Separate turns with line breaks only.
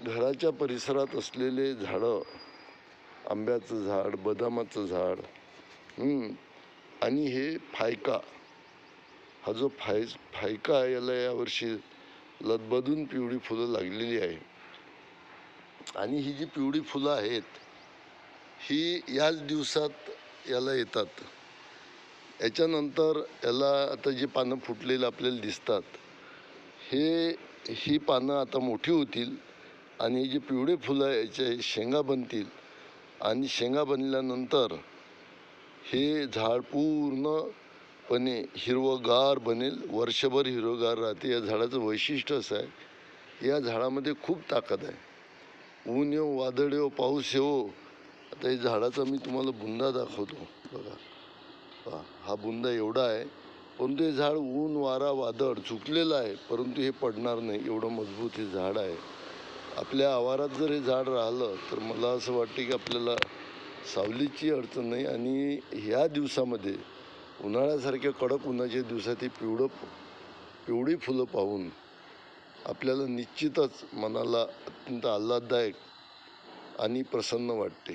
घराच्या परिसरात असलेले झाडं, आंब्याचं झाड, बदामाचं झाड, आणि हे फायका, हा जो फायका आहे, याला यावर्षी लदबदून पिवळी फुलं लागलेली आहे. आणि ही जी पिवळी फुलं आहेत ही याच दिवसात याला येतात. याच्यानंतर याला आता जी पानं फुटलेली आपल्याला दिसतात, ही पानं आता मोठी होतील आणि जी पिवळे फुलं याच्या शेंगा बनतील आणि शेंगा बनल्यानंतर हे झाड पूर्णपणे हिरवंगार बनेल, वर्षभर हिरवगार राहते. या झाडाचं वैशिष्ट्य असं आहे, या झाडामध्ये खूप ताकद आहे. ऊन येऊ, वादळ येऊ, पाऊस येऊ, आता या झाडाचा मी तुम्हाला बुंदा दाखवतो. बघा, हा बुंदा एवढा आहे, परंतु हे झाड ऊन, वारा, वादळ चुकलेलं आहे, परंतु हे पडणार नाही, एवढं मजबूत हे झाड आहे. आपल्या आवारात जर हे झाड राहिलं तर मला असं वाटतं की आपल्याला सावलीची अडचण नाही. आणि ह्या दिवसामध्ये, उन्हाळ्यासारख्या कडक उन्हाच्या दिवसात ही पिवळी फुलं पाहून आपल्याला निश्चितच मनाला अत्यंत आल्हाददायक आणि प्रसन्न वाटते.